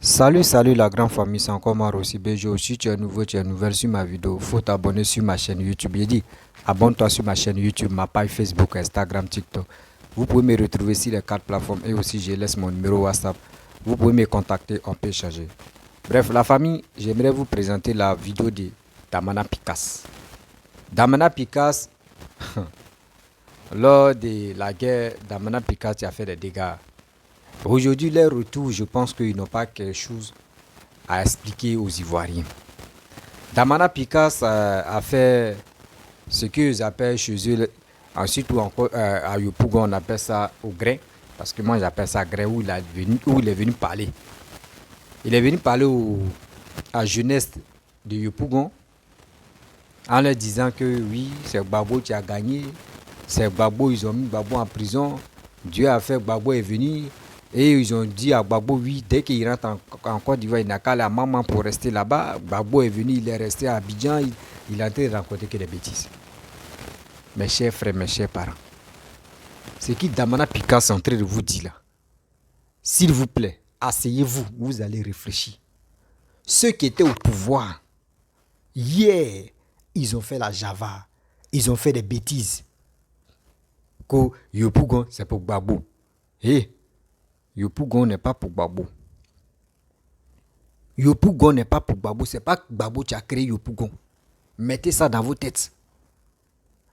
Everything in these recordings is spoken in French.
Salut la grande famille, c'est encore Maro aussi Bejo. Si tu es nouveau, tu es nouvelle sur ma vidéo, faut t'abonner sur ma chaîne YouTube. Il dit, abonne-toi sur ma chaîne YouTube, ma page Facebook, Instagram, TikTok. Vous pouvez me retrouver sur les 4 plateformes et aussi je laisse mon numéro WhatsApp. Vous pouvez me contacter, on peut échanger. Bref, la famille, j'aimerais vous présenter la vidéo de Damana Picasse. Damana Picasse, lors de la guerre, Damana Picasse a fait des dégâts. Aujourd'hui, les retours, je pense qu'ils n'ont pas quelque chose à expliquer aux Ivoiriens. Damana Picasse a fait ce qu'ils appellent chez eux, ensuite ou encore à Yopougon, on appelle ça au grès, parce que moi j'appelle ça grès, où il est venu parler. Il est venu parler à la jeunesse de Yopougon en leur disant que oui, c'est Gbagbo qui a gagné, c'est Gbagbo, ils ont mis Gbagbo en prison, Dieu a fait, Gbagbo est venu. Et ils ont dit à Gbagbo, oui, dès qu'il rentre en Côte d'Ivoire, il n'a qu'à la maman pour rester là-bas. Gbagbo est venu, il est resté à Abidjan, il a en train de raconter que des bêtises. Mes chers frères, mes chers parents, ce qui Damana Picasse est en train de vous dire là, s'il vous plaît, asseyez-vous, vous allez réfléchir. Ceux qui étaient au pouvoir, hier, ils ont fait la Java, ils ont fait des bêtises. Que Yopougon, c'est pour Gbagbo. Yopougon n'est pas pour Gbagbo. Yopougon n'est pas pour Gbagbo. C'est pas Gbagbo qui a créé Yopougon. Mettez ça dans vos têtes.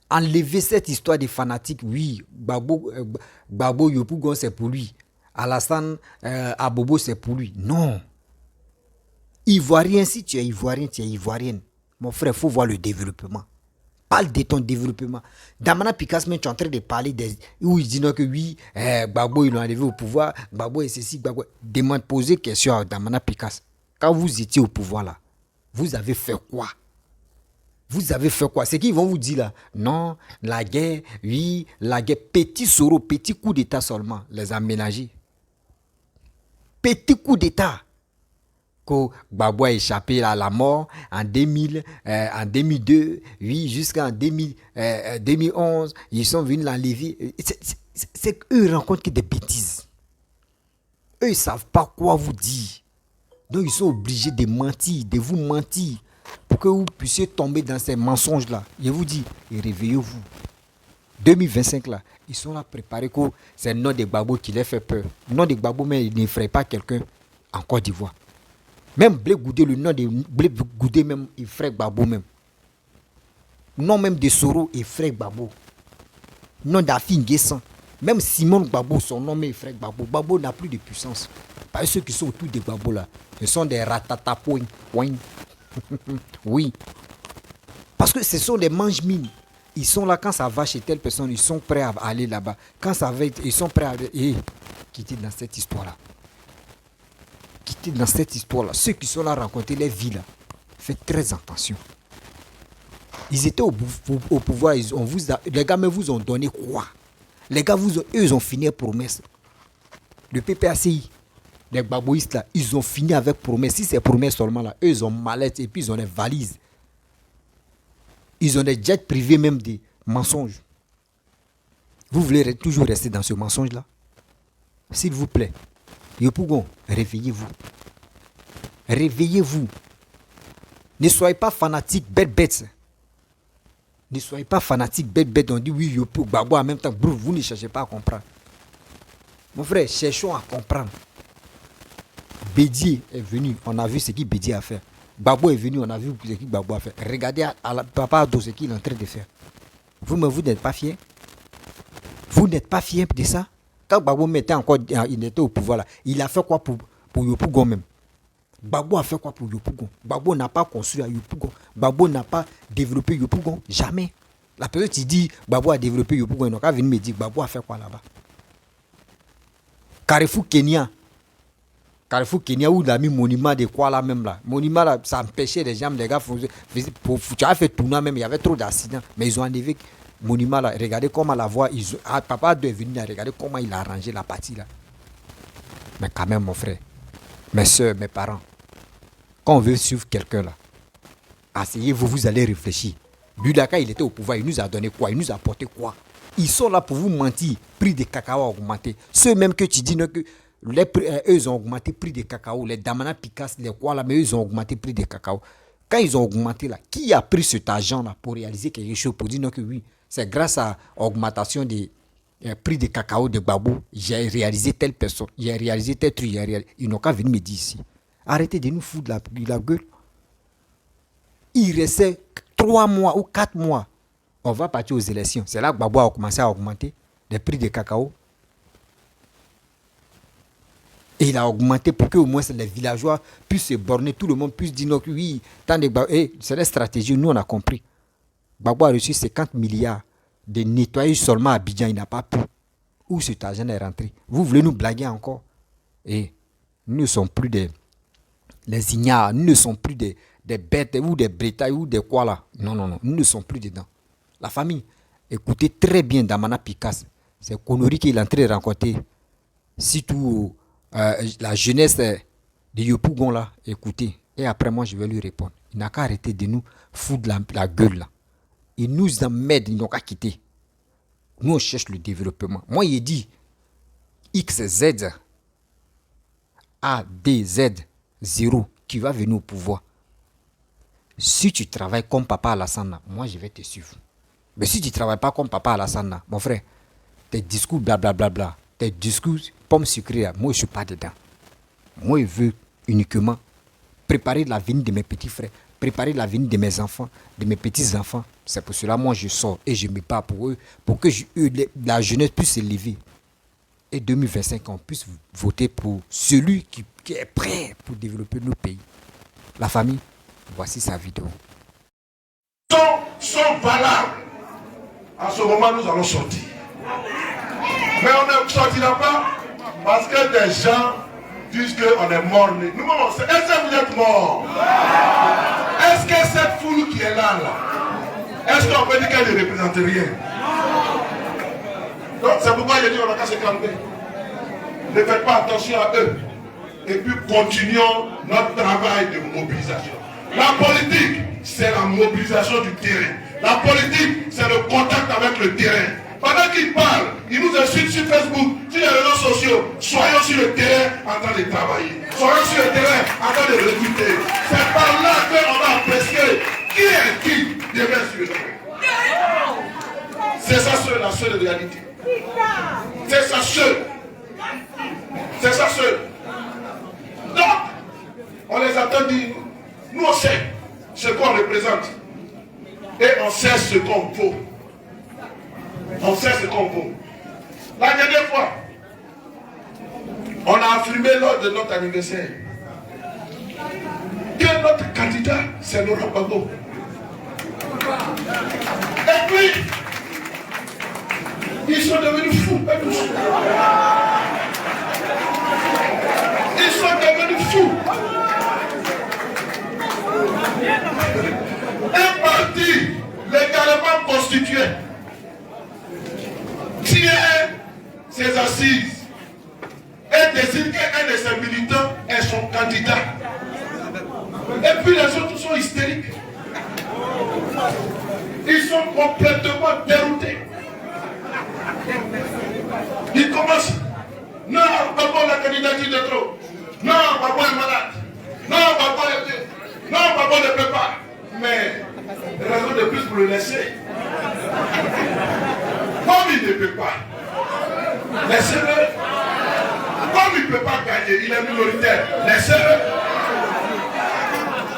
Enlevez cette histoire des fanatiques. Oui, Gbagbo Yopougon, c'est pour lui. Alassane Abobo, c'est pour lui. Non. Ivoirien, si tu es Ivoirien, tu es Ivoirienne. Mon frère, il faut voir le développement. Parle de ton développement. Damana Picasse, tu es en train de parler où il dit non que oui, Gbagbo, ils l'ont enlevé au pouvoir, Gbagbo est ceci, Gbagbo. Posez question à Damana Picasse. Quand vous étiez au pouvoir là, vous avez fait quoi? Vous avez fait quoi? C'est qu'ils vont vous dire là, non, la guerre, oui, la guerre, petit soro, petit coup d'état seulement, les aménagés. Petit coup d'état. Que Gbagbo a échappé à la mort en 2000, en 2002, oui, jusqu'en 2011, ils sont venus l'enlever. C'est eux qui rencontrent que des bêtises. Eux, ils ne savent pas quoi vous dire. Donc, ils sont obligés de mentir, de vous mentir, pour que vous puissiez tomber dans ces mensonges-là. Je vous dis, réveillez-vous. 2025 là, ils sont là préparés que c'est le nom de Gbagbo qui les fait peur. Le nom de Gbagbo, mais il n'effraie pas quelqu'un en Côte d'Ivoire. Même Blé Goudé, le nom de Blé Goudé même, il ferait Gbagbo même. Le nom même de Soro, il ferait Gbagbo. Le nom d'Afi Nguessan. Même Simon Gbagbo, son nom, il ferait Gbagbo. Gbagbo n'a plus de puissance. Parce que ceux qui sont autour de Gbagbo là, ce sont des ratatapouins. Oui. Parce que ce sont des mange-mines. Ils sont là quand ça va chez telle personne, ils sont prêts à aller là-bas. Quand ça va, ils sont prêts à quitter dans cette histoire-là. Dans cette histoire-là, ceux qui sont là raconter les vies là, faites très attention. Ils étaient au pouvoir, les gars mais vous ont donné quoi? Les gars, eux, ils ont fini avec promesse. Le PPACI, les Gbagboïstes là, ils ont fini avec promesse. Si c'est promesse seulement là, eux, ils ont mallette et puis ils ont des valises. Ils ont des jets privés, même des mensonges. Vous voulez toujours rester dans ce mensonge-là? S'il vous plaît. Yopougon, réveillez-vous. Réveillez-vous. Ne soyez pas fanatiques, bêtes. Ne soyez pas fanatiques, bêtes. On dit oui, Yopougon, Gbagbo en même temps. Vous ne cherchez pas à comprendre. Mon frère, cherchons à comprendre. Bédier est venu, on a vu ce qu'il Bédier a fait. Gbagbo est venu, on a vu ce qu'il Gbagbo a fait. Regardez à Papa Ado ce qu'il est en train de faire. Vous n'êtes pas fiers? Vous n'êtes pas fiers de ça? Quand Gbagbo il était au pouvoir là, il a fait quoi pour Yopougon même? Gbagbo a fait quoi pour Yopougon? Gbagbo n'a pas construit à Yopougon. Gbagbo n'a pas développé Yopougon. Jamais. La personne qui dit Gbagbo a développé Yopougon, il n'a qu'à venir me dire Gbagbo a fait quoi là-bas? Carrefour Kenya, où il a mis monument de quoi là même là. Monument là, ça empêchait les gens, les gars, tu as fait tourner même, il y avait trop d'accidents. Mais ils ont enlevé monument là. Regardez comment la voie, Papa est venu là, regardez comment il a arrangé la partie là. Mais quand même mon frère, mes soeurs, mes parents, quand on veut suivre quelqu'un là, asseyez-vous, vous allez réfléchir. Bulaka, il était au pouvoir, il nous a donné quoi? Il nous a apporté quoi? Ils sont là pour vous mentir, prix de cacao a augmenté. Ceux même que tu dis que eux, ils ont augmenté le prix des cacao. Les Damana Picas, les quoi là, mais eux, ils ont augmenté le prix des cacao. Quand ils ont augmenté là, qui a pris cet argent-là pour réaliser quelque chose, pour dire non que oui, c'est grâce à l'augmentation des prix des cacao de Babou, j'ai réalisé telle personne, j'ai réalisé tel truc, ils n'ont qu'à venir me dire ici. Arrêtez de nous foutre la gueule. Il restait 3 mois ou 4 mois. On va partir aux élections. C'est là que Babou a commencé à augmenter les prix des cacao. Et il a augmenté pour que au moins les villageois puissent se borner, tout le monde puisse dire non, oui, c'est la stratégie, nous on a compris. Babou a reçu 50 milliards de nettoyage seulement à Abidjan, il n'a pas pu. Où cet argent est rentré? Vous voulez nous blaguer encore? Et nous ne sommes plus les ignares, nous ne sommes plus des bêtes ou des brétailles ou des quoi là. Non, nous ne sommes plus dedans. La famille, écoutez très bien Damana Picas, c'est conneries qu'il est en train de rencontrer. Surtout la jeunesse de Yopougon là, écoutez. Et après moi, je vais lui répondre. Il n'a qu'à arrêter de nous foutre la gueule là. Il nous emmène, ils n'ont qu'à quitter. Nous, on cherche le développement. Moi, il dit XZ, ADZ, 0, qui va venir au pouvoir. Si tu travailles comme Papa Alassane, moi, je vais te suivre. Mais si tu ne travailles pas comme Papa Alassane, mon frère, tes discours blablabla, tes discours pommes sucrées, moi, je ne suis pas dedans. Moi, je veux uniquement préparer l'avenir de mes petits frères, préparer l'avenir de mes enfants, de mes petits-enfants. C'est pour cela, moi, je sors et je me bats pour eux, pour que la jeunesse puisse s'élever. Et 2025, on puisse voter pour celui qui est prêt pour développer nos pays. La famille, voici sa vidéo. Sont valables. À ce moment, nous allons sortir. Mais on ne sortira pas parce que des gens disent qu'on est mort. Nous, est-ce que vous êtes morts? Est-ce que cette foule qui est là, est-ce qu'on peut dire qu'elle ne représente rien? Donc c'est pourquoi je dis qu'on n'a qu'à se calmer. Ne faites pas attention à eux. Et puis continuons notre travail de mobilisation. La politique, c'est la mobilisation du terrain. La politique, c'est le contact avec le terrain. Pendant qu'ils parlent, ils nous insultent sur Facebook, sur les réseaux sociaux. Soyons sur le terrain en train de travailler. Soyons sur le terrain en train de recruter. C'est par là qu'on va apprécier qui est qui demain sur le terrain. C'est ça la seule réalité. C'est ça seul. C'est ça seul. Donc, on les attend dire, nous on sait ce qu'on représente. Et on sait ce qu'on vaut. On sait ce qu'on vaut. La dernière fois, on a affirmé lors de notre anniversaire que notre candidat, c'est Laurent Gbagbo. Et puis, ils sont devenus fous. Ils sont devenus fous. Un parti légalement constitué tient ses assises et décide qu'un de ses militants est son candidat. Et puis les autres sont hystériques. Ils sont complètement déroutés. Ils commencent. Non, Gbagbo, la candidature de trop. Non, Gbagbo est malade. Non, Gbagbo est vieux. Non, Gbagbo ne peut pas. Mais raison de plus pour le laisser. Comme il ne peut pas, laissez-le. Comme il ne peut pas gagner, il est minoritaire, laissez-le.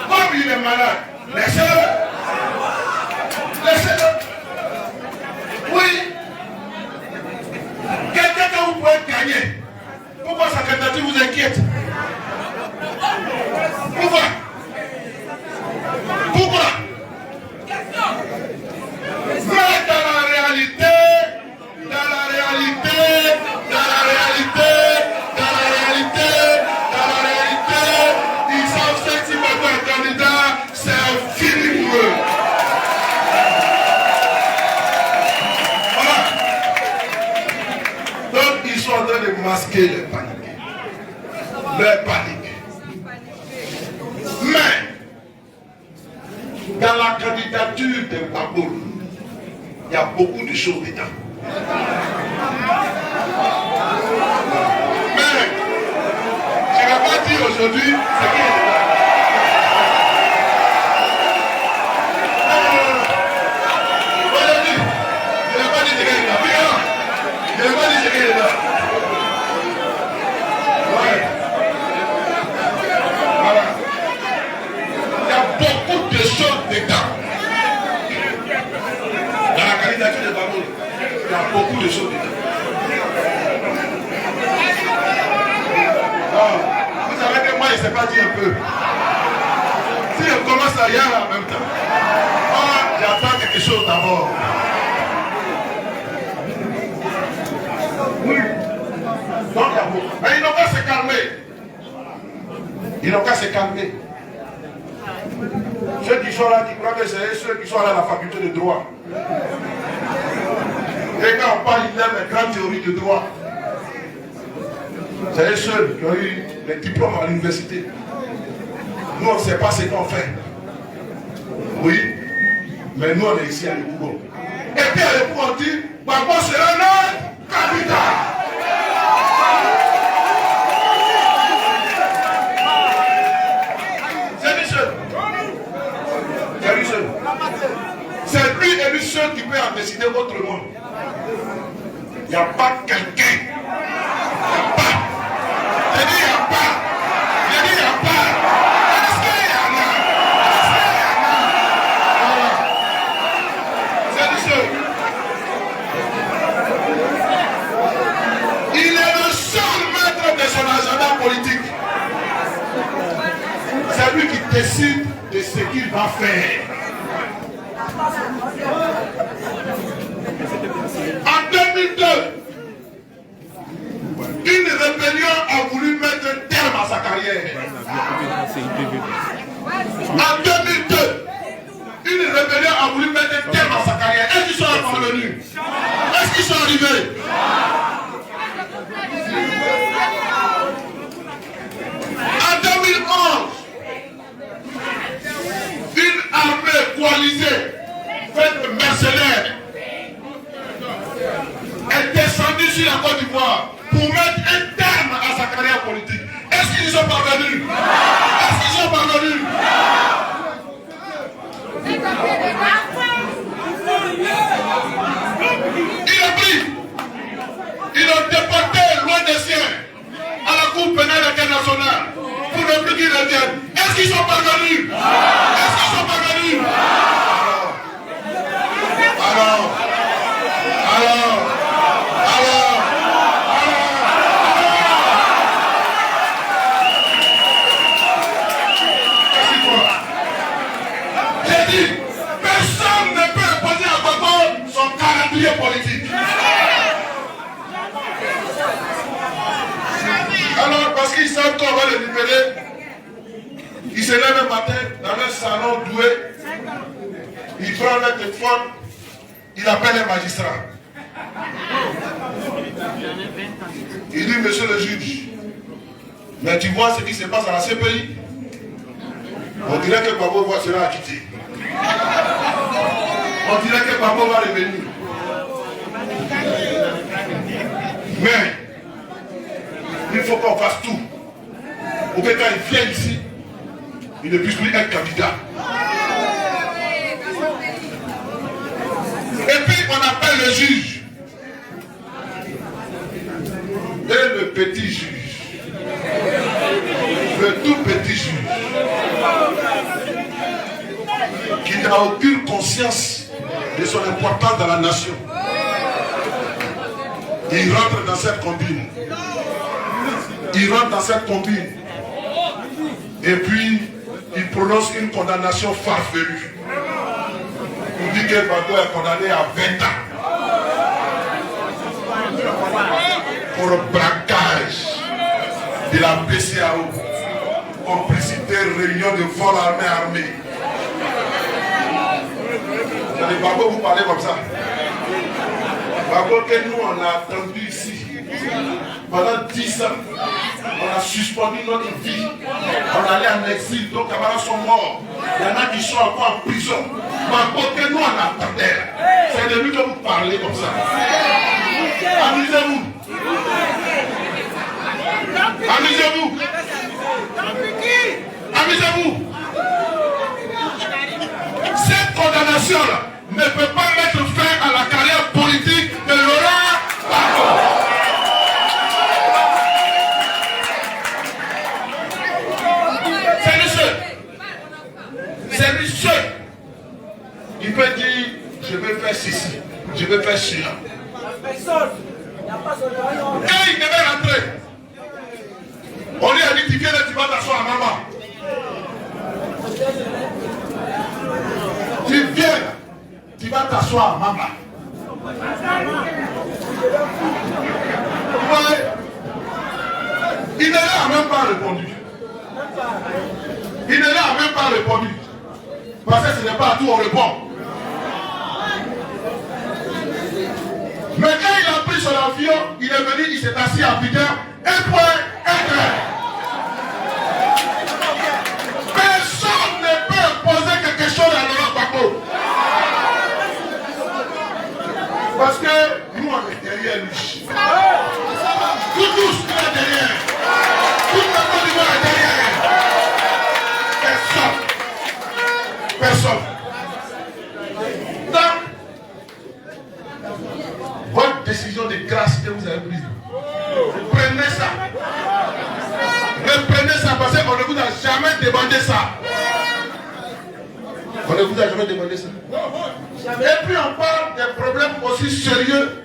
Comme il est malade, laissez-le. Laissez-le. Oui. Quelqu'un que vous pouvez gagner. Pourquoi sa candidature vous inquiète? Pourquoi? Pourquoi? Mais dans la réalité, ils savent que si Gbagbo est candidat, c'est fini pour eux. Voilà. Donc ils sont en train de masquer les paniques. Leur panique. Mais dans la candidature de Gbagbo, il y a beaucoup de choses dedans. Mais dit aujourd'hui, c'est qui est dedans. Aujourd'hui, je n'ai pas dit ce qu'il est dedans. Je n'ai pas dit ce qu'il est dedans. Ouais. Voilà. Il y a beaucoup de choses dedans. Dans la candidature de Babou, il y a beaucoup de choses dedans. Non, vous savez que moi, il ne s'est pas dit un peu. Si on commence à y aller en même temps, moi, j'attends quelque chose d'abord. Oui. Donc, il y a beaucoup. Mais ils n'ont qu'à se calmer. Ils n'ont qu'à se calmer. Ceux qui sont là, qui croient que c'est ceux qui sont allés à la faculté de droit. Et quand on parle, ils aiment les grandes théories de droit. C'est eux seuls qui ont eu les diplômes à l'université. Nous, on ne sait pas ce qu'on fait. Oui, mais nous, on est ici à l'Époux. Et puis à l'Époux, on dit, Babo sera notre candidat. C'est lui seul. C'est lui seul. C'est lui et lui seul qui peut en décider autrement. Il n'y a pas quelqu'un. Il n'y a pas. Je dis il n'y a pas. Je dis il n'y a pas. Est-ce qu'il y en a? Est-ce qu'il y en a? Voilà. C'est lui seul. Il est le seul maître de son agenda politique. C'est lui qui décide de ce qu'il va faire. En 2002, une rébellion a voulu mettre terme à sa carrière. En 2002, une rébellion a voulu mettre terme à sa carrière. Est-ce qu'ils sont parvenus? Est-ce qu'ils sont arrivés? En 2011, une armée coalisée, faite de mercenaires, est descendue sur la Côte d'Ivoire pour mettre un terme à sa carrière politique. Est-ce qu'ils y sont parvenus? Est-ce qu'ils sont parvenus? Il est pris. Ils l'ont déporté loin des siens à la Cour pénale internationale pour ne plus qu'ils reviennent. Est-ce qu'ils sont parvenus? Est-ce qu'ils sont parvenus? Alors, j'ai dit, personne ne peut imposer à Babo son calendrier politique. Alors, parce qu'ils savent qu'on va le libérer, ils se lèvent le matin dans un salon doué, ils prennent le téléphone, il appelle un magistrat. Il dit, monsieur le juge, mais tu vois ce qui se passe à la CPI? On dirait que Babo sera acquitté. On dirait que Babo va revenir. Mais, il faut qu'on fasse tout pour que quand il vient ici, il ne puisse plus être candidat. Et puis on appelle le juge. Et le petit juge, le tout petit juge, qui n'a aucune conscience de son importance dans la nation, il rentre dans cette combine. Il rentre dans cette combine. Et puis, il prononce une condamnation farfelue. Il dit que Babo est condamné à 20 ans. Pour le braquage de la BCAO, complicité, réunion de vol armé. Vous dit, Babo, vous parlez comme ça. Babo, que nous, on a attendu ici pendant 10 ans. On a suspendu notre vie. On allait en exil, donc les camarades sont morts. Il y en a qui sont encore en prison. Babo, que nous, on attendait. C'est de lui que vous parlez comme ça. Amusez-vous. Amusez-vous. Amusez-vous. Cette condamnation-là ne peut pas mettre fin à la carrière politique de Laurent Gbagbo. C'est lui seul. C'est lui seul. Il peut dire, je vais faire ceci, je vais faire cela. Et il devait rentrer. On lui a dit, tu viens là, tu vas t'asseoir à maman. Tu viens là, tu vas t'asseoir à maman. Ouais. Il ne l'a même pas répondu. Il ne l'a même pas répondu. Parce que ce n'est pas à tout on répond. Mais quand il a pris son avion, il est venu, il s'est assis à Abidjan, un point, un trait. Personne ne peut poser quelque chose à Laurent Gbagbo. Parce que nous, on est derrière lui. Tous, nous est derrière. Toute la Côte d'Ivoire est derrière. Personne. Donc, votre décision de grâce que vous avez prise, reprenez ça. Reprenez ça parce qu'on ne vous a jamais demandé ça. On ne vous a jamais demandé ça. Et puis on parle des problèmes aussi sérieux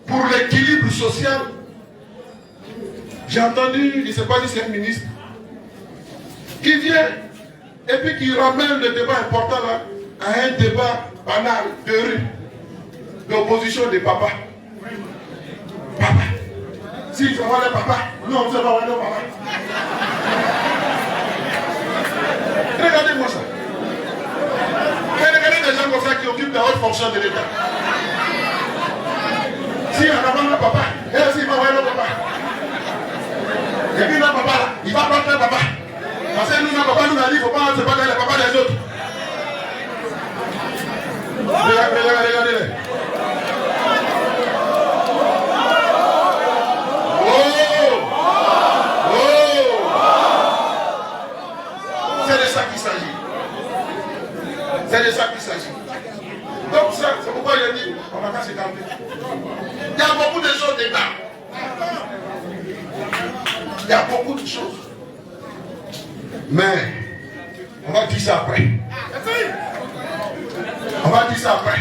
pour l'équilibre social. J'ai entendu, je ne sais pas si c'est un ministre, qui vient et puis qui ramène le débat important là à un débat banal de rue, d'opposition des papas. Papa. S'il faut voir les papas, nous on ne sait pas voir les papas. Regardez-moi ça. Regardez des gens comme ça qui occupent des hautes fonctions de l'État. Si on a un papa, et aussi il va voir le papa. Et puis notre papa là, il va prendre le papa. Parce que nous, notre papa nous a dit, il ne faut pas se battre avec les papas des autres. Regardez-les. C'est de ça qu'il s'agit. C'est de ça qu'il s'agit. Donc ça, c'est pourquoi il a dit, on va pas se calmer. Il y a beaucoup de choses dedans. Il y a beaucoup de choses. Mais, on va dire ça après. On va dire ça après.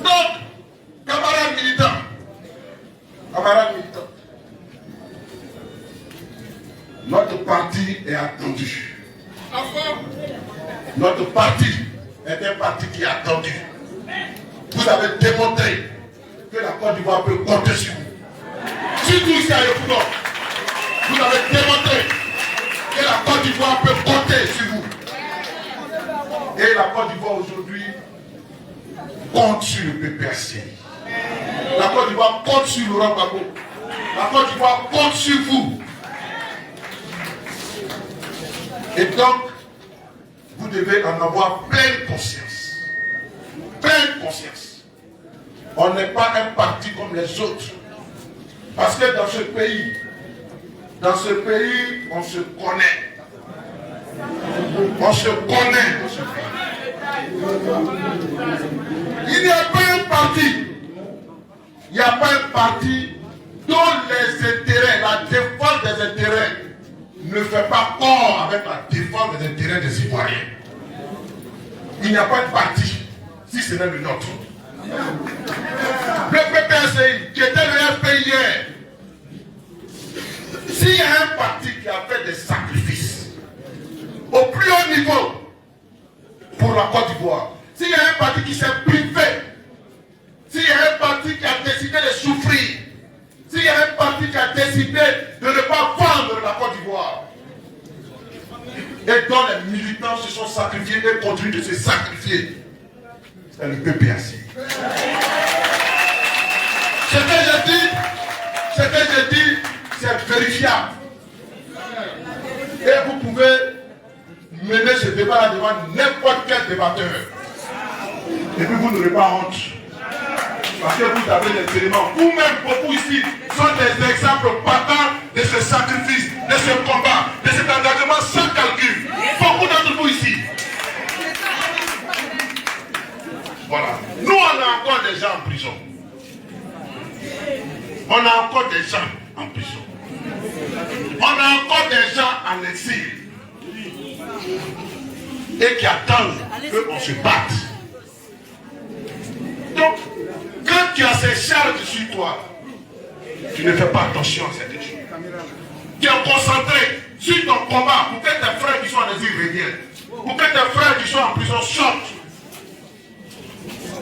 Donc, camarades militants, notre parti est attendu. Notre parti est un parti qui est attendu. Vous avez démontré que la Côte d'Ivoire peut compter sur vous. Surtout ici à Yopougon, vous avez démontré que la Côte d'Ivoire peut compter sur vous. Et la Côte d'Ivoire aujourd'hui compte sur le PPRC. La Côte d'Ivoire compte sur Laurent Gbagbo. La Côte d'Ivoire compte sur vous. Et donc, vous devez en avoir pleine conscience. Pleine conscience. On n'est pas un parti comme les autres. Parce que dans ce pays, on se connaît. On se connaît dans ce pays. Il n'y a pas un parti. Il n'y a pas un parti dont les intérêts, la défense des intérêts ne fait pas corps avec la défense des intérêts des Ivoiriens. Il n'y a pas de parti, si ce n'est le nôtre. Le PPRC, qui était le FPI hier, s'il y a un parti qui a fait des sacrifices au plus haut niveau pour la Côte d'Ivoire, s'il y a un parti qui s'est privé, s'il y a un parti qui a décidé de souffrir, s'il y a un parti qui a décidé de ne pas vendre la Côte d'Ivoire, et dont les militants se sont sacrifiés et continuent de se sacrifier, c'est le PPRC. Ce que je dis, c'est vérifiable. Et vous pouvez mener ce débat devant n'importe quel débatteur. Et puis vous n'aurez pas honte. Parce que vous avez les éléments. Vous-même, beaucoup ici, sont des exemples patents de ce sacrifice, de ce combat, de cet engagement sans calcul. Beaucoup d'entre vous ici. Voilà. Nous, on a encore des gens en prison. On a encore des gens en prison. On a encore des gens en exil. Et qui attendent qu'on se batte. Donc, quand tu as ces charges sur toi, tu ne fais pas attention à cette chose. Tu es concentré sur ton combat pour que tes frères qui sont en exil reviennent. Pour que tes frères qui sont en prison sortent.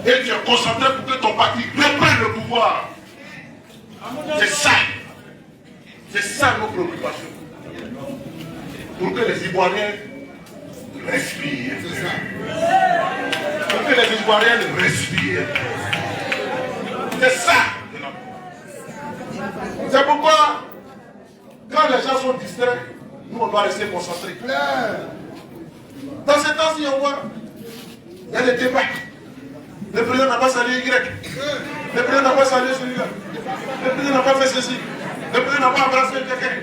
Et tu es concentré pour que ton parti reprenne le pouvoir. C'est ça. C'est ça nos préoccupations. Pour que les Ivoiriens respirent. Pour que les Ivoiriens respirent. C'est ça. C'est pourquoi, quand les gens sont distraits, nous on doit rester concentrés. Dans ce temps-ci, on voit, il y a des débats. Le président n'a pas salué Y. Le président n'a pas salué celui-là. Le président n'a pas fait ceci. Le président n'a pas embrassé quelqu'un.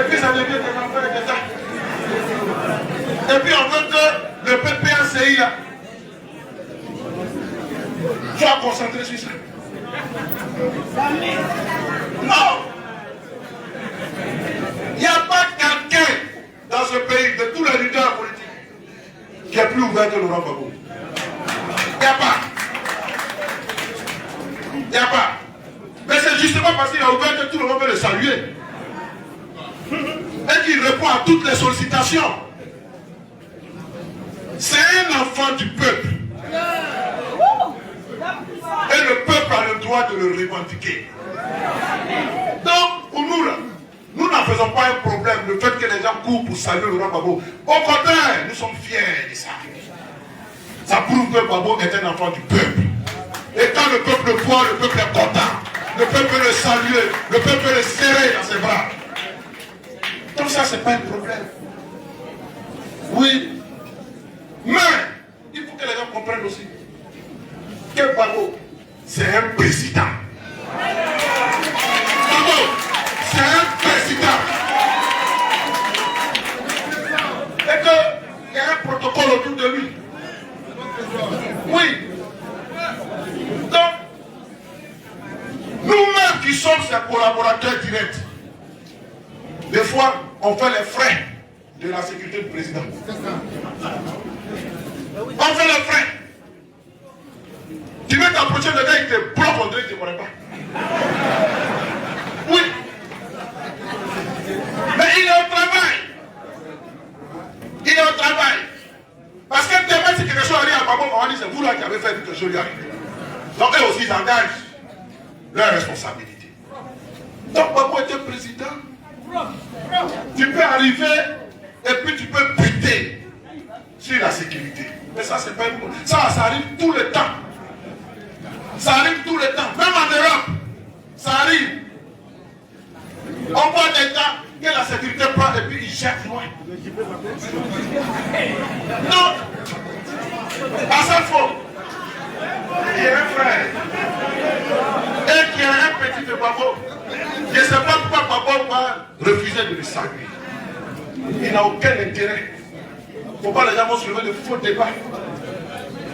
Et puis ça devient des affaires d'État. Et puis on veut que le PPACI là soit concentré sur ça. Non! Il n'y a pas quelqu'un dans ce pays, de tous les leaders politiques, qui est plus ouvert que Laurent Gbagbo. Il n'y a pas. Il n'y a pas. Mais c'est justement parce qu'il a ouvert que tout le monde veut le saluer. Et qu'il répond à toutes les sollicitations. C'est un enfant du peuple. Et le peuple a le droit de le revendiquer. Donc, pour nous, là, nous n'en faisons pas un problème, le fait que les gens courent pour saluer Laurent Gbagbo. Au contraire, nous sommes fiers de ça. Ça prouve que Gbagbo est un enfant du peuple. Et quand le peuple le voit, le peuple est content. Le peuple peut le saluer, le peuple peut le serrer dans ses bras. Donc ça, c'est pas un problème. Oui. Mais, il faut que les gens comprennent aussi que Gbagbo, c'est un président. Gbagbo, c'est un président. Et qu'il y a un protocole autour de lui. Oui. Donc, nous-mêmes qui sommes ses collaborateurs directs, des fois, on fait les frais de la sécurité du président. On fait les frais. Tu veux t'approcher de gars, il te bloque, on dirait qu'il ne te connaît pas. Oui. Mais il est au travail. Il est au travail. Parce que demain, si quelque chose arrive à Gbagbo, on va dire c'est vous là qui avez fait quelque chose lui arriver. Donc eux aussi, ils engagent leur responsabilité. Donc Gbagbo était président. Tu peux arriver et puis tu peux buter sur la sécurité. Mais ça, c'est pas une... ça arrive tout le temps. Ça arrive tout le temps. Même en Europe, ça arrive. On voit des gars que la sécurité prend et puis ils jettent loin. Non. À ça, faux. Il y a un frère. Et qui a un petit de Gbagbo. Je ne sais pas pourquoi Gbagbo va refuser de le saluer. Il n'a aucun intérêt. Il ne faut pas les gens vont se lever de faux débats.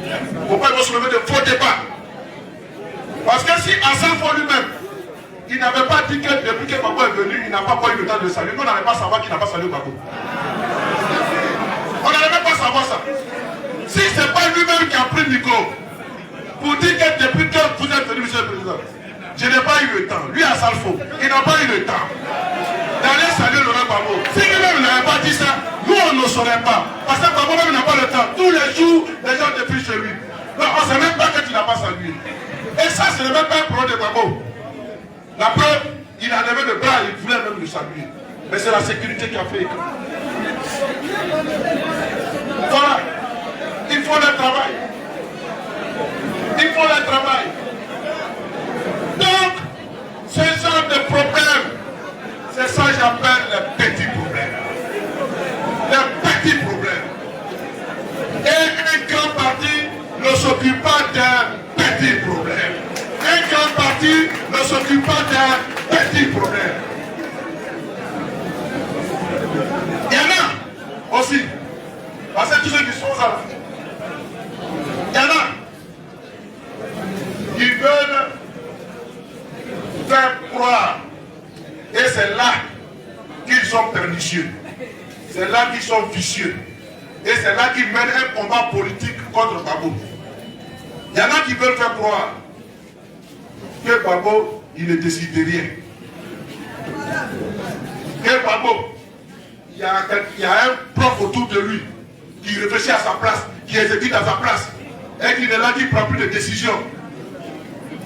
Il ne faut pas qu'ils vont se lever de faux débats. Parce que si Asafo lui-même, il n'avait pas dit que depuis que Gbagbo est venu, il n'a pas eu le temps de le saluer. Nous, on n'allait pas savoir qu'il n'a pas salué Gbagbo. On n'allait même pas savoir ça. Si ce n'est pas lui-même qui a pris le micro pour dire que depuis que vous êtes venu, monsieur le président, je n'ai pas eu le temps. Lui, Asafo, il n'a pas eu le temps d'aller saluer Laurent Gbagbo. Si lui-même n'avait pas dit ça, nous, on ne saurait pas. Parce que Gbagbo même n'a pas le temps. Tous les jours, les gens depuis chez lui. Donc, on ne sait même pas que tu n'as pas salué. Et ça, ce n'est même pas un problème de Gbagbo. La preuve, il a levé le bras, il voulait même le saluer. Mais c'est la sécurité qui a fait écran. Voilà. Il faut le travail. Il faut le travail. Donc, ce genre de problème, c'est ça que j'appelle les petits problèmes. Les petits problèmes. Et un grand parti ne s'occupe pas d'un Et c'est là qu'ils sont pernicieux. C'est là qu'ils sont vicieux. Et c'est là qu'ils mènent un combat politique contre Gbagbo. Il y en a qui veulent faire croire que Gbagbo, il ne décide de rien. Que Gbagbo, il y a un prof autour de lui qui réfléchit à sa place, qui exécute à sa place, et qui est là, qui ne prend plus de décision.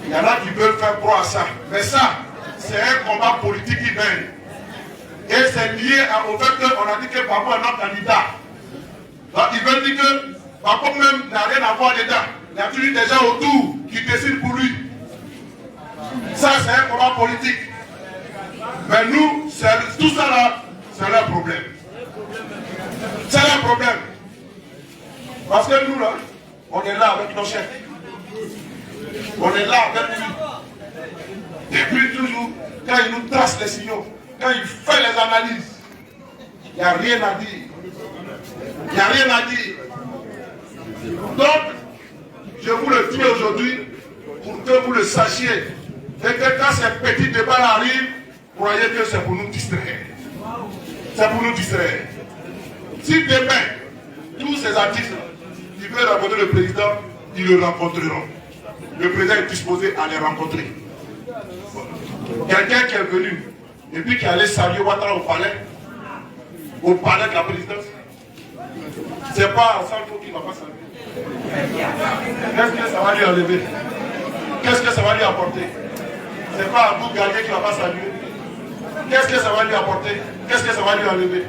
Il y en a qui veulent faire croire à ça. Mais ça, c'est un combat politique qui mène. Et c'est lié au fait qu'on a dit que Gbagbo est notre candidat. Donc ils veulent dire que Gbagbo même n'a rien à voir dedans. Il y a toujours des gens autour qui décident pour lui. Ça, c'est un combat politique. Mais nous, tout ça là, c'est leur problème. C'est leur problème. Parce que nous là, on est là avec nos chefs. On est là avec lui. Et puis toujours, quand il nous trace les signaux, quand il fait les analyses, il n'y a rien à dire. Il n'y a rien à dire. Donc, je vous le dis aujourd'hui, pour que vous le sachiez, et que quand ces petits débats arrivent, croyez que c'est pour nous distraire. C'est pour nous distraire. Si demain, tous ces artistes qui veulent rencontrer le président, ils le rencontreront. Le président est disposé à les rencontrer. Quelqu'un qui est venu et puis qui allait saluer Ouattara au palais de la présidence, c'est pas Sanko qui ne va pas saluer. Qu'est-ce que ça va lui enlever? Qu'est-ce que ça va lui apporter? C'est pas Abou Gagné qui ne va pas saluer. Qu'est-ce que ça va lui apporter? Qu'est-ce que ça va lui enlever?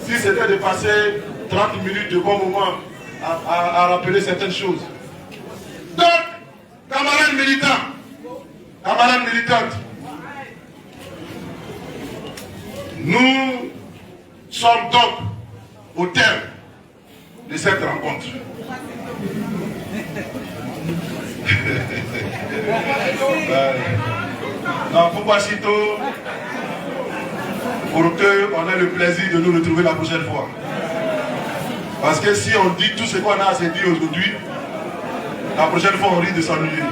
Si c'était de passer 30 minutes de bon moment à rappeler certaines choses. Donc, camarades militants, camarades militantes, nous sommes donc au terme de cette rencontre. Non, pourquoi sitôt pour qu'on ait le plaisir de nous retrouver la prochaine fois. Parce que si on dit tout ce qu'on a à se dire aujourd'hui, la prochaine fois on risque de s'ennuyer.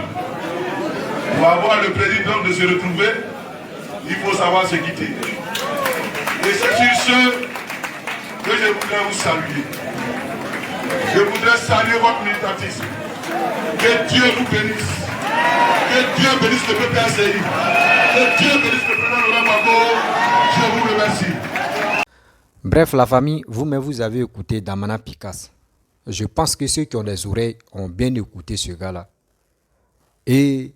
Pour avoir le plaisir donc de se retrouver, il faut savoir se quitter. Et c'est sur ce que je voudrais vous saluer. Je voudrais saluer votre militantisme. Que Dieu vous bénisse. Que Dieu bénisse le PPACI. Que Dieu bénisse le président Laurent Gbagbo. Je vous remercie. Bref, la famille, vous-même, vous avez écouté Damana Picasse. Je pense que ceux qui ont des oreilles ont bien écouté ce gars-là. Et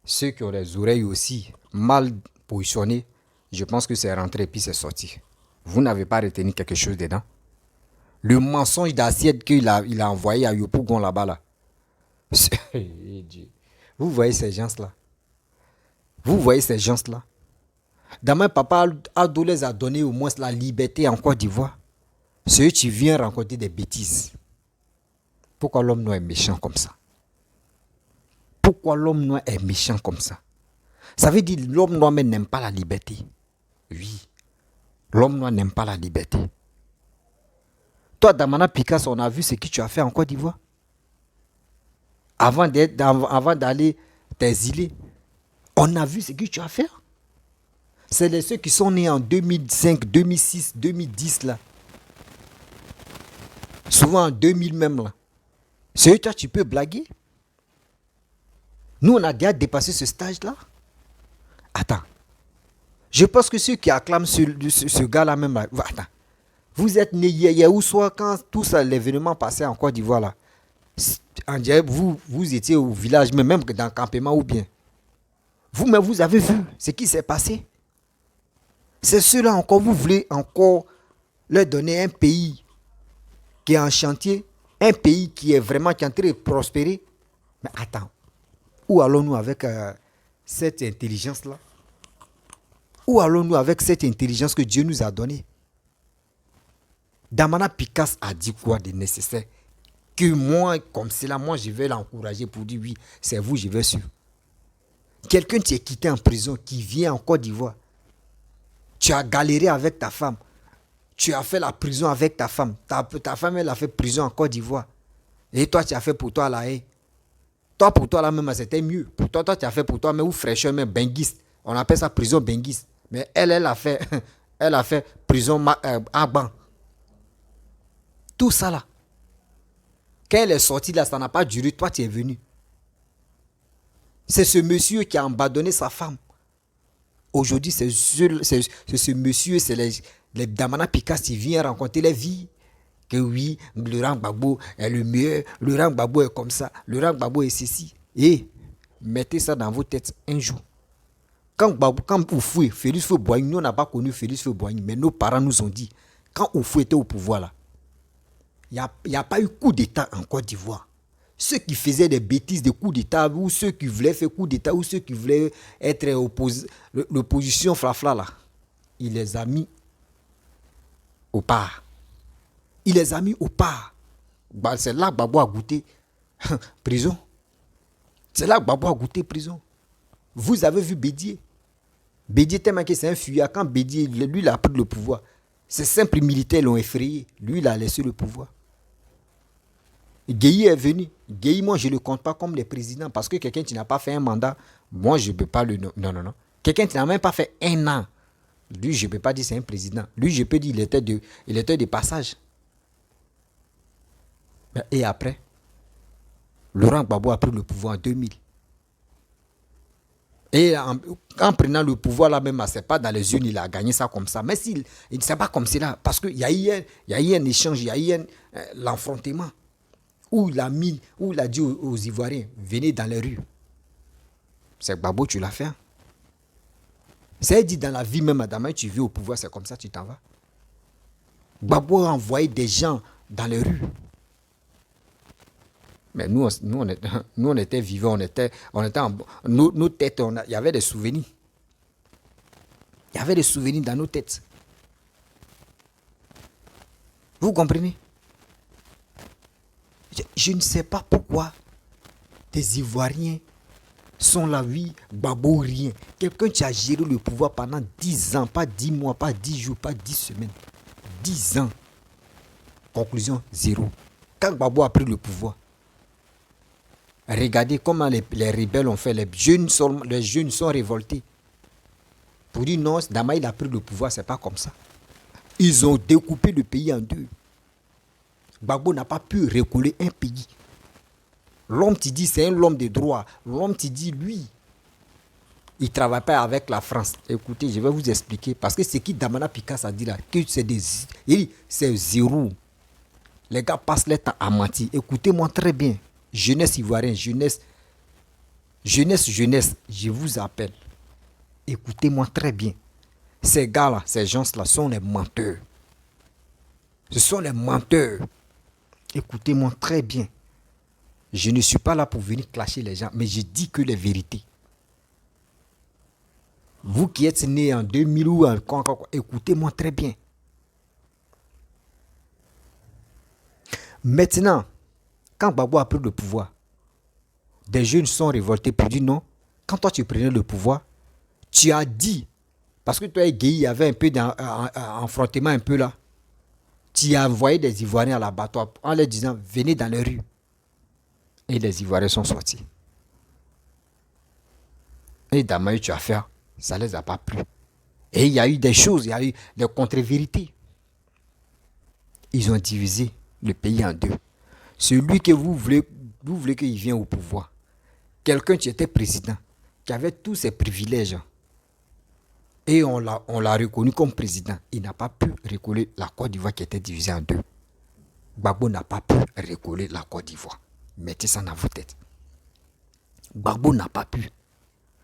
ceux qui ont des oreilles aussi mal positionnées, je pense que c'est rentré et puis c'est sorti. Vous n'avez pas retenu quelque chose dedans? Le mensonge d'assiette qu'il a envoyé à Yopougon là-bas, là. Vous voyez ces gens-là? Vous voyez ces gens-là? Demain, papa Ado les a donné au moins la liberté en Côte d'Ivoire. Ceux qui viennent raconter des bêtises. Pourquoi l'homme noir est méchant comme ça? Pourquoi l'homme noir est méchant comme ça? Ça veut dire que l'homme noir n'aime pas la liberté. Oui. L'homme noir n'aime pas la liberté. Toi, Damana Picasso, on a vu ce que tu as fait en Côte d'Ivoire. Avant d'aller t'exiler, on a vu ce que tu as fait. C'est ceux qui sont nés en 2005, 2006, 2010 là. Souvent en 2000 même là. C'est toi, tu peux blaguer. Nous, on a déjà dépassé ce stage-là. Attends. Je pense que ceux qui acclament ce gars-là même là. Attends. Vous êtes né hier ou soit quand tout ça, l'événement passait en Côte d'Ivoire là. En direct, vous étiez au village, même dans le campement ou bien. Vous-même, vous avez vu ce qui s'est passé. C'est ceux-là encore, vous voulez encore leur donner un pays qui est en chantier, un pays qui est vraiment qui est en train de prospérer. Mais attends, où allons-nous avec cette intelligence-là? Où allons-nous avec cette intelligence que Dieu nous a donnée? Damana Picasse a dit quoi de nécessaire? Que moi, comme cela, moi je vais l'encourager pour dire oui, c'est vous, je vais suivre. Quelqu'un qui est quitté en prison, qui vient en Côte d'Ivoire. Tu as galéré avec ta femme. Tu as fait la prison avec ta femme. Ta femme, elle a fait prison en Côte d'Ivoire. Et toi, tu as fait pour toi la haie. Toi, pour toi, là même, c'était mieux. Pour toi, tu as fait pour toi, mais ou fraîcheur, mais benguiste. On appelle ça prison benguiste. Mais elle a fait, elle a fait prison Agban. Tout ça là. Quand elle est sortie là, ça n'a pas duré. Toi, tu es venu. C'est ce monsieur qui a abandonné sa femme. Aujourd'hui, c'est ce monsieur, c'est les Damana Pikas qui viennent rencontrer les vies. Que oui, Laurent Gbagbo est le meilleur. Laurent Gbagbo est comme ça. Laurent Gbagbo est ceci. Et mettez ça dans vos têtes un jour. Quand Oufoué, Félix Houphouët-Boigny, nous on n'a pas connu Félix Houphouët-Boigny, mais nos parents nous ont dit, quand Oufoué était au pouvoir là, il n'y a pas eu coup d'État en Côte d'Ivoire. Ceux qui faisaient des bêtises de coups d'État, ou ceux qui voulaient faire coup d'État, ou ceux qui voulaient être l'opposition flafla là, il les a mis au part. Il les a mis au part. C'est là que Gbagbo a goûté prison. C'est là que Gbagbo a goûté prison. Vous avez vu Bédié. Bédié tellement que c'est un fuyard. Quand Bédié, lui, il a pris le pouvoir, ces simples militaires l'ont effrayé. Lui, il a laissé le pouvoir. Guéhi est venu. Guéhi, moi, je ne le compte pas comme le président parce que quelqu'un qui n'a pas fait un mandat, moi, je ne peux pas le... Non. Quelqu'un qui n'a même pas fait un an, lui, je ne peux pas dire c'est un président. Lui, je peux dire il était de passage. Et après, Laurent Gbagbo a pris le pouvoir en 2000. Et en prenant le pouvoir là même, c'est pas dans les urnes, il a gagné ça comme ça. Mais il ne sait pas comme c'est là. Parce qu'il y a eu un échange, il y a eu l'affrontement. Où il a dit aux Ivoiriens, venez dans les rues. C'est Gbagbo, tu l'as fait. C'est dit dans la vie même, madame, tu vis au pouvoir, c'est comme ça, tu t'en vas. Gbagbo a envoyé des gens dans les rues. Mais nous on était vivants, nos têtes, il y avait des souvenirs. Il y avait des souvenirs dans nos têtes. Vous comprenez? Je ne sais pas pourquoi des Ivoiriens sont là, oui, Gbagbo rien. Quelqu'un qui a géré le pouvoir pendant 10 ans, pas 10 mois, pas 10 jours, pas 10 semaines. 10 ans. Conclusion, zéro. Quand Gbagbo a pris le pouvoir, regardez comment les rebelles ont fait. Les jeunes sont révoltés. Pour dire non, Dama il a pris le pouvoir, c'est pas comme ça. Ils ont découpé le pays en deux. Gbagbo n'a pas pu recoller un pays. L'homme qui dit c'est un homme de droit. L'homme qui dit lui, il ne travaille pas avec la France. Écoutez, je vais vous expliquer. Parce que ce qui Damana Pikas a dit là, que c'est zéro. Les gars passent leur temps à mentir. Écoutez-moi très bien. Jeunesse ivoirienne, jeunesse, je vous appelle. Écoutez-moi très bien. Ces gars-là, ces gens-là sont les menteurs. Ce sont les menteurs. Écoutez-moi très bien. Je ne suis pas là pour venir clasher les gens, mais je dis que les vérités. Vous qui êtes nés en 2000 ou en quoi, écoutez-moi très bien. Maintenant, quand Gbagbo a pris le pouvoir, des jeunes sont révoltés pour dire non. Quand toi tu prenais le pouvoir, tu as dit, parce que toi et Guéhi, il y avait un peu d'enfrontement un peu là. Tu as envoyé des Ivoiriens à l'abattoir en leur disant venez dans les rues. Et les Ivoiriens sont sortis. Et Damaï, tu as fait, ça ne les a pas plu. Et il y a eu des choses, il y a eu des contre-vérités. Ils ont divisé le pays en deux. Celui que vous voulez qu'il vienne au pouvoir. Quelqu'un qui était président, qui avait tous ses privilèges. Et on l'a reconnu comme président. Il n'a pas pu recoller la Côte d'Ivoire qui était divisée en deux. Gbagbo n'a pas pu recoller la Côte d'Ivoire. Mettez ça dans vos têtes. Gbagbo n'a pas pu.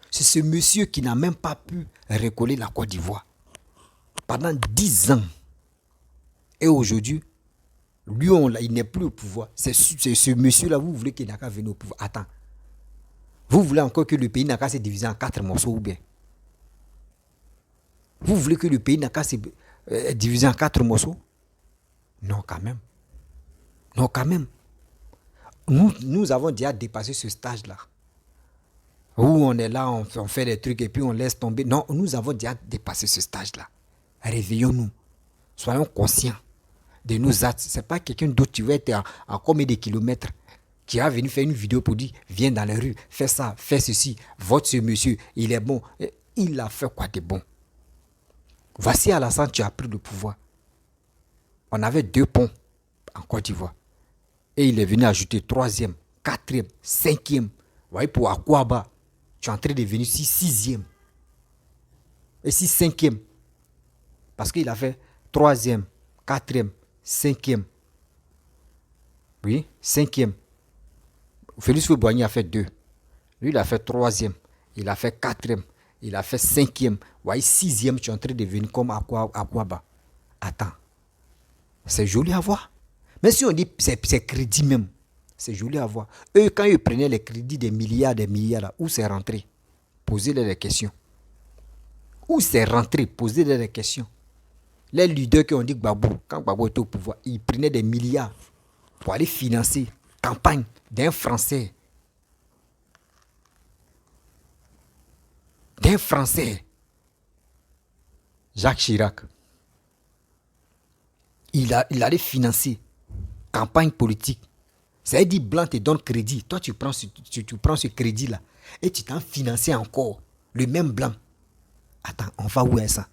C'est ce monsieur qui n'a même pas pu recoller la Côte d'Ivoire. Pendant 10 ans. Et aujourd'hui, lui, il n'est plus au pouvoir. C'est ce monsieur-là, vous voulez qu'il n'a qu'à venir au pouvoir. Attends. Vous voulez encore que le pays n'a qu'à se diviser en 4 morceaux ou bien? Vous voulez que le pays n'a qu'à se diviser en 4 morceaux? Non, quand même. Non, quand même. Nous avons déjà dépassé ce stage-là. Où on est là, on fait des trucs et puis on laisse tomber. Non, nous avons déjà dépassé ce stage-là. Réveillons-nous. Soyons conscients de nos actes. Ce n'est pas quelqu'un d'autre qui va être à combien de kilomètres qui va venir faire une vidéo pour dire viens dans les rues, fais ça, fais ceci, vote ce monsieur, il est bon. Il a fait quoi de bon? Voici Alassane, tu as pris le pouvoir. On avait 2 ponts en Côte d'Ivoire. Et il est venu ajouter 3e, 4e, 5e. Vous voyez, pour Akouaba, tu es en train de venir ici 6e. Et si 5e. Parce qu'il a fait 3e, 4e, 5e. Oui, 5e. Félix Houphouët-Boigny a fait 2. Lui, il a fait 3e. Il a fait 4e. Il a fait 5e. Vous voyez, 6e, tu es en train de venir comme Akouaba. Attends. C'est joli à voir. Mais si on dit c'est crédit même, c'est joli à voir. Eux, quand ils prenaient les crédits des milliards, là, où c'est rentré? Posez-les des questions. Où c'est rentré? Posez-les des questions. Les leaders qui ont dit Gbagbo, quand Gbagbo était au pouvoir, ils prenaient des milliards pour aller financer la campagne d'un Français. Jacques Chirac. Il allait financer campagne politique. Ça veut dire Blanc te donne crédit. Toi, tu prends ce crédit-là et tu t'en finances encore. Le même Blanc. Attends, on va où est ça?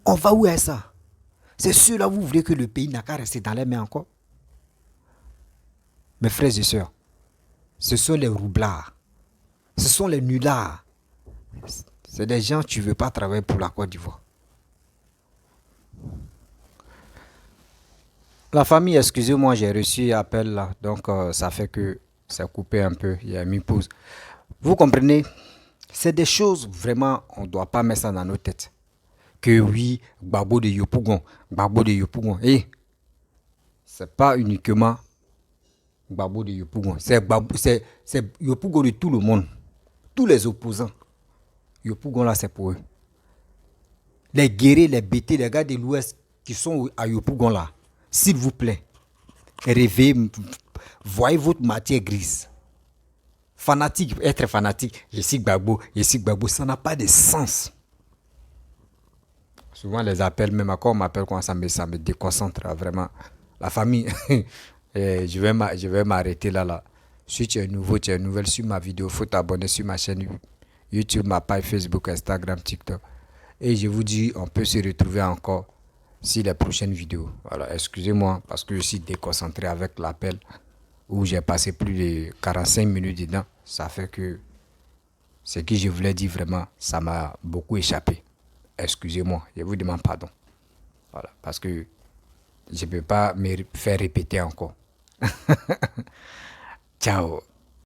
On va où est ça? C'est ceux-là, vous voulez que le pays n'a qu'à rester dans les mains encore? Mes frères et sœurs, ce sont les roublards. Ce sont les nullards. C'est des gens, tu ne veux pas travailler pour la Côte d'Ivoire. La famille, excusez-moi, j'ai reçu un appel là. Donc, ça fait que ça a coupé un peu. Il y a mis pause. Vous comprenez? C'est des choses, vraiment, on ne doit pas mettre ça dans nos têtes. Que oui, Gbagbo de Yopougon. Et c'est pas uniquement Gbagbo de Yopougon. C'est Yopougon de tout le monde. Tous les opposants. Yopougon là, c'est pour eux. Les guerriers, les bêtés, les gars de l'Ouest qui sont à Yopougon là. S'il vous plaît, rêvez, voyez votre matière grise. Fanatique, être fanatique, je suis Gbagbo, ça n'a pas de sens. Souvent les appels, même quand on m'appelle, ça me déconcentre vraiment. La famille, je vais m'arrêter là. Si tu es nouveau, tu es nouvelle sur ma vidéo, il faut t'abonner sur ma chaîne YouTube, ma page Facebook, Instagram, TikTok. Et je vous dis, on peut se retrouver encore sur les prochaines vidéos. Voilà, excusez-moi parce que je suis déconcentré avec l'appel où j'ai passé plus de 45 minutes dedans. Ça fait que ce que je voulais dire vraiment, ça m'a beaucoup échappé. Excusez-moi, je vous demande pardon. Voilà, parce que je ne peux pas me faire répéter encore. Ciao.